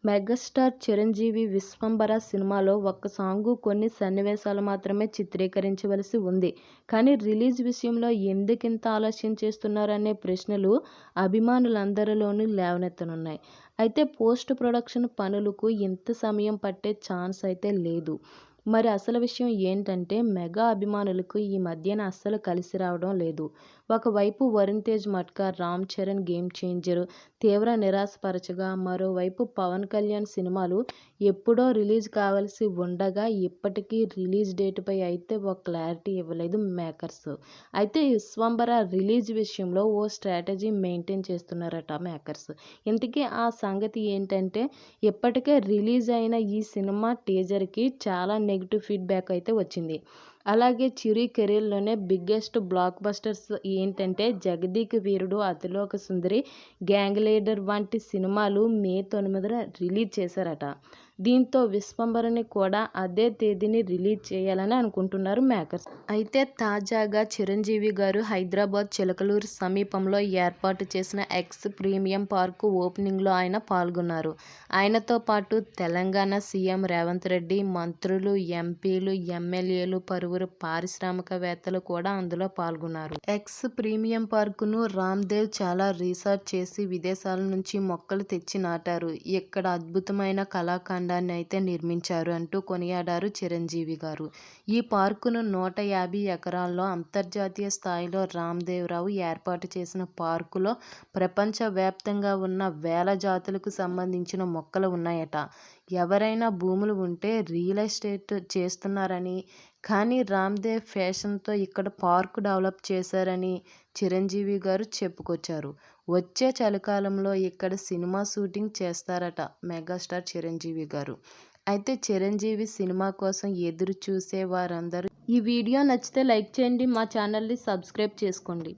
Megastar Chiranjeevi 'Vishwambhara' సినిమాలో ఒక్క song, కొన్ని సన్నివేశాలు మాత్రమే చిత్రీకరించవలసి ఉంది. కానీ రిలీజ్ విషయంలో ఎందుకింత ఆలస్యం చేస్తున్నారనే ప్రశ్నలు అభిమానులందరిలోనూ లేవనెత్తనున్నాయి. అయితే పోస్ట్ ప్రొడక్షన్ పనులకు ఇంత సమయం పట్టే ఛాన్స్ అయితే లేదు. మరి అసలు విషయం ఏంటంటే, మెగా అభిమానులకు ఈ మధ్యన అస్సలు కలిసి రావడం లేదు. ఒకవైపు వరుణ్ తేజ్ 'మట్కా', రామ్ చరణ్ 'గేమ్ చేంజర్' తీవ్ర నిరాశపరచగా, మరోవైపు పవన్ కళ్యాణ్ సినిమాలు ఎప్పుడో రిలీజ్ కావాల్సి ఉండగా ఇప్పటికీ రిలీజ్ డేట్పై అయితే ఒక క్లారిటీ ఇవ్వలేదు మేకర్స్. అయితే 'విశ్వంబర' రిలీజ్ విషయంలో ఓ స్ట్రాటజీ మెయింటైన్ చేస్తున్నారట మేకర్స్. ఇంతకీ ఆ సంగతి ఏంటంటే, ఇప్పటికే రిలీజ్ అయిన ఈ సినిమా టీజర్కి చాలా నెగిటివ్ ఫీడ్బ్యాక్ అయితే వచ్చింది. అలాగే చిరు కెరీర్లోనే బిగ్గెస్ట్ బ్లాక్ బస్టర్స్ ఏంటంటే 'జగదేక వీరుడు', 'అతిలోక సుందరి', 'గ్యాంగ్ లీడర్' వంటి సినిమాలు మే 9న రిలీజ్ చేశారట. దీంతో 'విశ్వంబర'ని కూడా అదే తేదీని రిలీజ్ చేయాలని అనుకుంటున్నారు మేకర్స్. అయితే తాజాగా చిరంజీవి గారు హైదరాబాద్ చిలకలూరు సమీపంలో ఏర్పాటు చేసిన ఎక్స్ ప్రీమియం పార్కు ఓపెనింగ్లో ఆయన పాల్గొన్నారు. ఆయనతో పాటు తెలంగాణ సీఎం రేవంత్ రెడ్డి, మంత్రులు, ఎంపీలు, ఎమ్మెల్యేలు, పలువురు పారిశ్రామికవేత్తలు కూడా అందులో పాల్గొన్నారు. ఎక్స్ ప్రీమియం పార్కును రామ్దేవ్ చాలా రీసెర్చ్ చేసి విదేశాల నుంచి మొక్కలు తెచ్చి నాటారు. ఇక్కడ అద్భుతమైన కళాఖండాన్ని అయితే నిర్మించారు అంటూ కొనియాడారు చిరంజీవి గారు. ఈ పార్కును 150 ఎకరాల్లో అంతర్జాతీయ స్థాయిలో రామ్దేవరావు ఏర్పాటు చేసిన పార్కులో ప్రపంచవ్యాప్తంగా ఉన్న వేల జాతులకు సంబంధించిన మొక్కలు ఉన్నాయట. ఎవరైనా భూములు ఉంటే రియల్ ఎస్టేట్ చేస్తున్నారని, కానీ రామ్దేవ్ ఫ్యాషన్తో ఇక్కడ పార్కు డెవలప్ చేశారని చిరంజీవి గారు చెప్పుకొచ్చారు. వచ్చే చలికాలంలో ఇక్కడ సినిమా షూటింగ్ చేస్తారట మెగాస్టార్ చిరంజీవి గారు. అయితే చిరంజీవి సినిమా కోసం ఎదురు చూసే వారందరూ ఈ వీడియో నచ్చితే లైక్ చేయండి, మా ఛానల్ని సబ్స్క్రైబ్ చేసుకోండి.